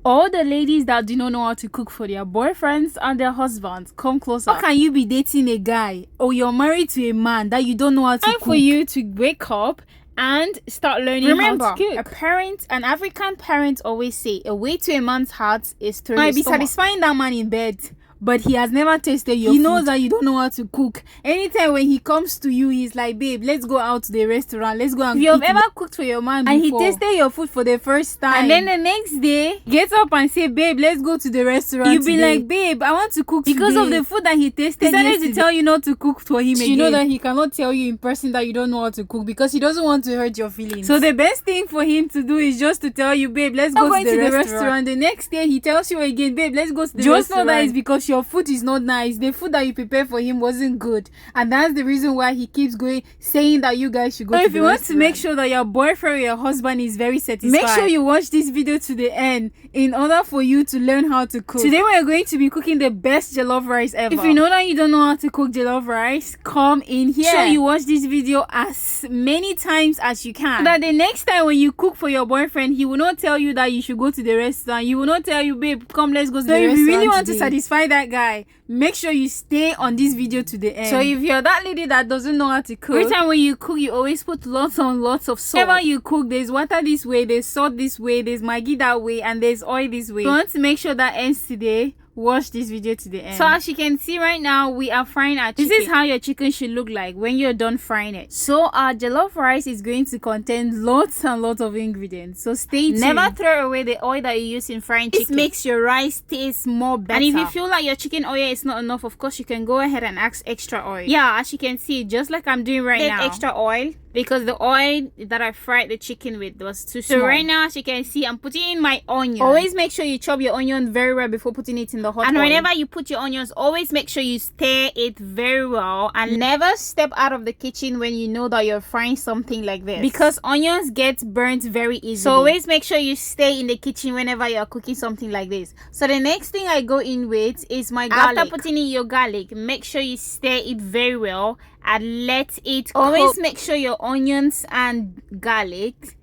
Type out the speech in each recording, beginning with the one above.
All the ladies that do not know how to cook for their boyfriends and their husbands, come closer. How can you be dating a guy or you're married to a man that you don't know how to cook? Time for you to wake up and start learning how to cook. An African parent always say a way to a man's heart is through his stomach. Might be satisfying that man in bed, but he has never tasted your food. He knows that you don't know how to cook. Anytime when he comes to you, he's like, babe, let's go out to the restaurant. Let's go and eat. If you've ever cooked for your man before, and he tasted your food for the first time, and then the next day, get up and say, babe, let's go to the restaurant. You'll be like, babe, I want to cook because today. Of the food that he tasted. He decided to tell you not to cook for him again. You know that he cannot tell you in person that you don't know how to cook because he doesn't want to hurt your feelings. So the best thing for him to do is just to tell you, babe, let's go to the restaurant. The next day, he tells you again, babe, let's go to the restaurant. Just know that it's because your food is not nice. The food that you prepared for him wasn't good, and that's the reason why he keeps going saying that you guys should go to the restaurant. If you want to make sure that your boyfriend or your husband is very satisfied, make sure you watch this video to the end in order for you to learn how to cook. Today we are going to be cooking the best jollof rice ever. If you know that you don't know how to cook jollof rice, come in here. Make sure you watch this video as many times as you can, so that the next time when you cook for your boyfriend, he will not tell you that you should go to the restaurant. He will not tell you, babe, come, let's go to the restaurant. So if you really want to satisfy that guy, make sure you stay on this video to the end. So if you're that lady that doesn't know how to cook, every time when you cook, you always put lots of salt. Whenever you cook, there's water this way, there's salt this way, there's maggi that way, and there's oil this way. You want to make sure that ends today, watch this video to the end. So as you can see right now, we are frying our chicken. This is how your chicken should look like when you're done frying it. So our jollof rice is going to contain lots and lots of ingredients, so stay tuned. Never throw away the oil that you use in frying chicken. This makes your rice taste more better. And if you feel like your chicken oil is not enough, of course you can go ahead and ask extra oil. Yeah, as you can see, just like I'm doing right now, extra oil, because the oil that I fried the chicken with was too small. So right now, as you can see, I'm putting in my onion. Always make sure you chop your onion very well before putting it in the hot oil. And whenever you put your onions, always make sure you stir it very well, and never step out of the kitchen when you know that you're frying something like this, because onions get burnt very easily. So always make sure you stay in the kitchen whenever you're cooking something like this. So the next thing I go in with is my garlic. After putting in your garlic, make sure you stir it very well and let it cook. Always make sure your onions and garlic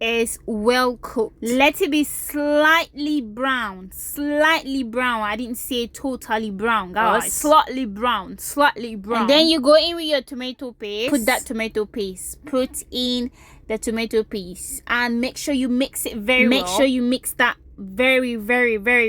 is well cooked. Let it be slightly brown. I didn't say totally brown, guys. Slightly brown. And then you go in with your tomato paste. Put that tomato paste. Put in the tomato paste and make sure you mix it very well. Make sure you mix that very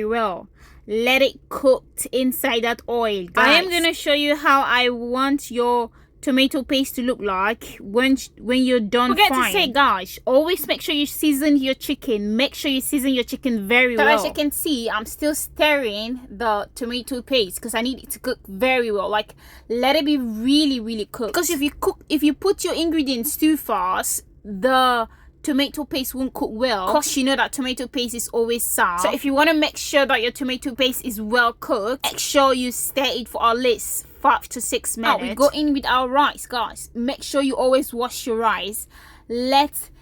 well. Let it cook inside that oil, guys. I am gonna show you how I want your tomato paste to look like when you're done frying. Forget to say, guys, always make sure you season your chicken. Make sure you season your chicken very well. As you can see, I'm still stirring the tomato paste because I need it to cook very well. Like, let it be really cooked. Because if you put your ingredients too fast, the tomato paste won't cook well, because you know that tomato paste is always sour. So if you want to make sure that your tomato paste is well cooked, make sure you stir it for at least 5 to 6 minutes. Now we go in with our rice, guys. Make sure you always wash your rice.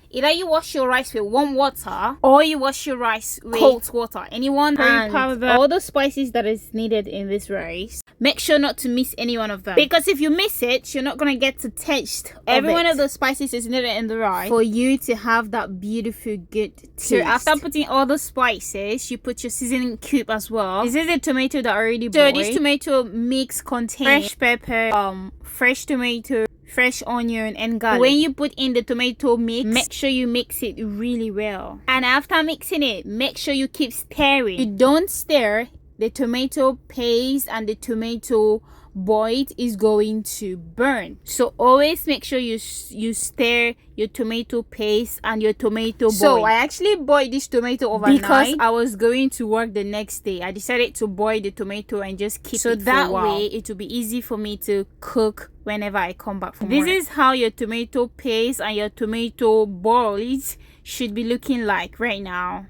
Either you wash your rice with warm water or you wash your rice with cold water. Anyone, and powder, all the spices that is needed in this rice. Make sure not to miss any one of them, because if you miss it, you're not gonna get to taste every one of the spices is needed in the rice for you to have that beautiful good taste. So after putting all the spices, you put your seasoning cube as well. This is the tomato that already boiled. So this tomato mix contains fresh pepper, fresh tomato, fresh onion and garlic. When you put in the tomato mix, make sure you mix it really well, and after mixing it, make sure you keep stirring. You don't stir, the tomato paste and the tomato boiled is going to burn. So always make sure you stir your tomato paste and your tomato boil. So I actually boiled this tomato overnight because I was going to work the next day. I decided to boil the tomato and just keep it for a while. So that way it will be easy for me to cook whenever I come back from work. This is how your tomato paste and your tomato boils should be looking like right now.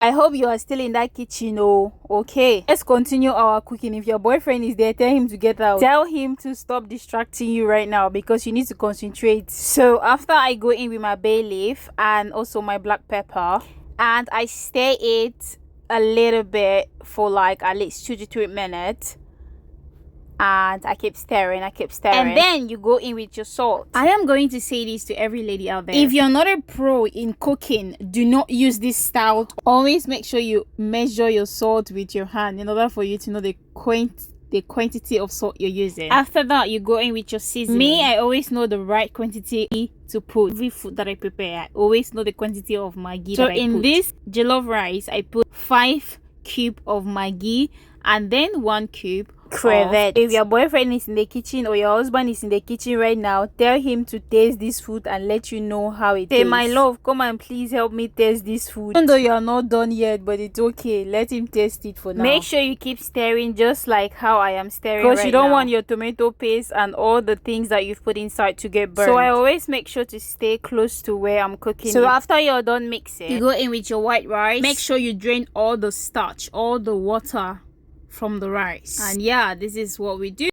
I hope you are still in that kitchen. Okay, let's continue our cooking. If your boyfriend is there, tell him to get out. Tell him to stop distracting you right now, because you need to concentrate. So after I go in with my bay leaf and also my black pepper, and I stir it a little bit for like at least 2 to 3 minutes. And I keep stirring. And then you go in with your salt. I am going to say this to every lady out there. If you're not a pro in cooking, do not use this style. Always make sure you measure your salt with your hand in order for you to know the quantity of salt you're using. After that, you go in with your seasoning. Me, I always know the right quantity to put. Every food that I prepare, I always know the quantity of Maggi that I put. So in this jollof rice, I put 5 cubes of Maggi and then 1 cube crevettes. If your boyfriend is in the kitchen or your husband is in the kitchen right now, tell him to taste this food and let you know how it tastes. Say, my love, come and please help me taste this food. Even though you are not done yet, but it's okay. Let him taste it for now. Make sure you keep stirring just like how I am stirring right now. Because you don't want your tomato paste and all the things that you've put inside to get burned. So I always make sure to stay close to where I'm cooking. So after you're done mixing, you go in with your white rice. Make sure you drain all the starch, all the water from the rice. And yeah, this is what we do.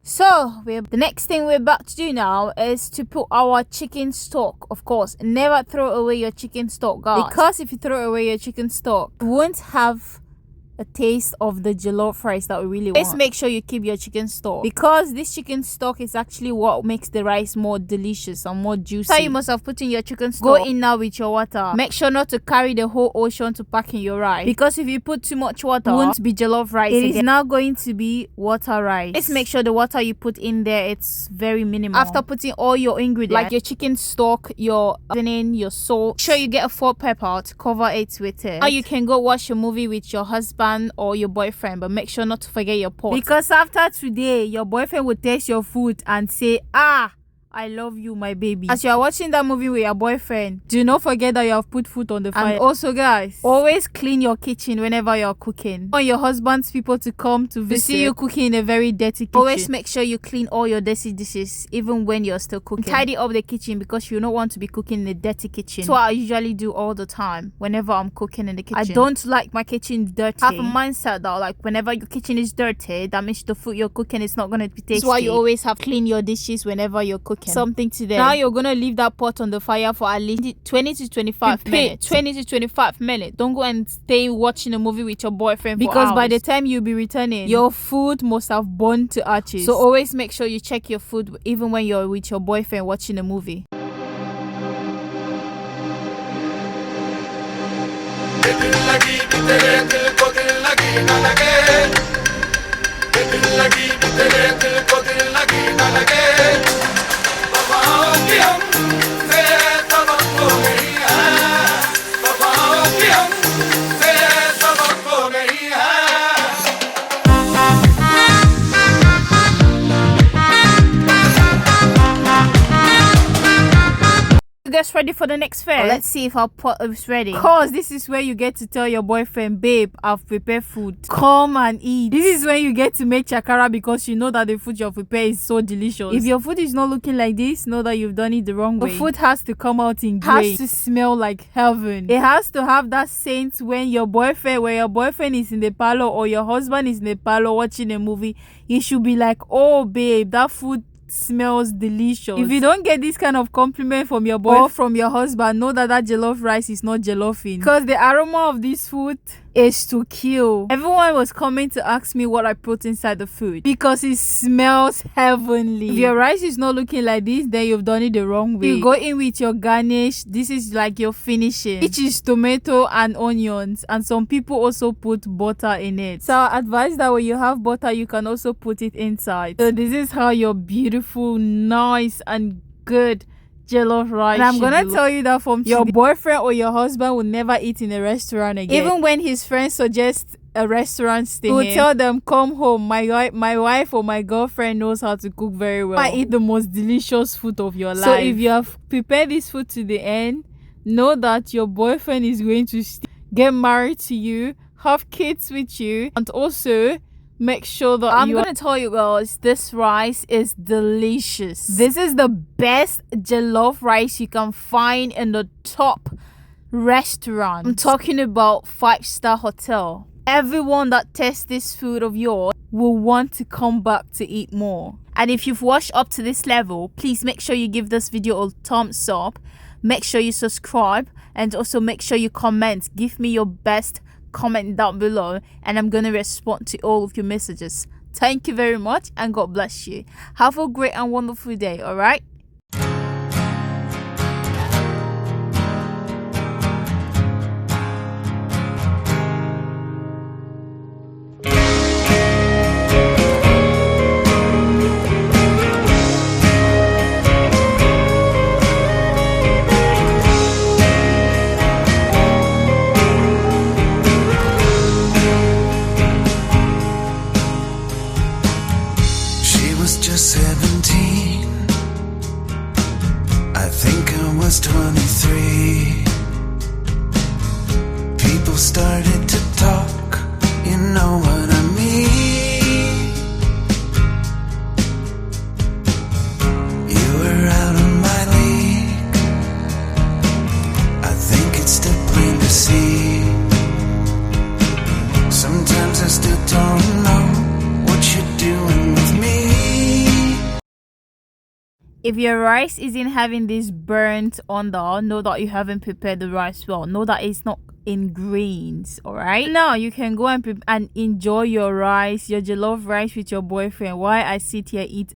So the next thing we're about to do now is to put our chicken stock. Of course, never throw away your chicken stock, guys, because if you throw away your chicken stock, you won't have a taste of the jollof rice that we really want. Let's make sure you keep your chicken stock, because this chicken stock is actually what makes the rice more delicious and more juicy. So you must have put in your chicken stock. Go in now with your water. Make sure not to carry the whole ocean to pack in your rice, because if you put too much water, it won't be jollof rice. It is now going to be water rice. Let's make sure the water you put in there, it's very minimal. After putting all your ingredients, like your chicken stock, your seasoning, your salt, sure you get a 4 pepper to cover it with it. Now you can go watch a movie with your husband or your boyfriend, but make sure not to forget your pot, because after today your boyfriend will taste your food and say, I love you, my baby. As you are watching that movie with your boyfriend, do not forget that you have put food on the fire. And also, guys, always clean your kitchen whenever you're cooking. Want your husband's people to come to visit, see you cooking in a very dirty kitchen. Always make sure you clean all your dirty dishes even when you're still cooking. Tidy up the kitchen, because you don't want to be cooking in a dirty kitchen. So I usually do all the time whenever I'm cooking in the kitchen. I don't like my kitchen dirty. Have a mindset that like whenever your kitchen is dirty, that means the food you're cooking is not going to be tasty. That's why you always have to clean your dishes whenever you're cooking. Something to them. Now you're gonna leave that pot on the fire for at least 20 to 25 minutes. 20 to 25 minutes. Don't go and stay watching a movie with your boyfriend, because by the time you'll be returning, your food must have burned to ashes. So always make sure you check your food even when you're with your boyfriend watching a movie. Just ready for the next phase. Let's see if our pot is ready. Cause this is where you get to tell your boyfriend, babe, I've prepared food, come and eat. This is when you get to make chakara, because you know that the food you've prepared is so delicious. If your food is not looking like this, know that you've done it the wrong way. The food has to come out in grain. It has to smell like heaven. It has to have that scent when your boyfriend is in the parlor or your husband is in the parlor watching a movie. It should be like, oh babe, that food smells delicious. If you don't get this kind of compliment from your boy or from your husband, know that jollof rice is not jolloфing, because the aroma of this food is to kill. Everyone was coming to ask me what I put inside the food, because it smells heavenly. If your rice is not looking like this, then you've done it the wrong way. You go in with your garnish. This is like your finishing, which is tomato and onions, and some people also put butter in it. So I advise that when you have butter, you can also put it inside. So this is how your beautiful, nice and good jollof rice. And I'm gonna tell you that from your boyfriend or your husband will never eat in a restaurant again. Even when his friends suggest a restaurant stay, he will tell them, come home, my wife or my girlfriend knows how to cook very well. I eat the most delicious food of your life. So if you have prepared this food to the end, know that your boyfriend is going to get married to you, have kids with you, and also make sure that I'm gonna tell you girls, this rice is delicious. This is the best jollof rice you can find in the top restaurant. I'm talking about 5-star hotel. Everyone that tastes this food of yours will want to come back to eat more. And if you've watched up to this level, please make sure you give this video a thumbs up, make sure you subscribe, and also make sure you comment. Give me your best comment down below, and I'm gonna respond to all of your messages. Thank you very much, and God bless you. Have a great and wonderful day. All right. Just 17, I think I was 23. People started to talk, you know what I mean. You were out of my league, I think it's still plain to see. Sometimes I still don't know what you're doing with me. If your rice isn't having this burnt under, know that you haven't prepared the rice well. Know that it's not in grains. All right, now you can go and enjoy your rice, your jollof rice with your boyfriend, while I sit here eat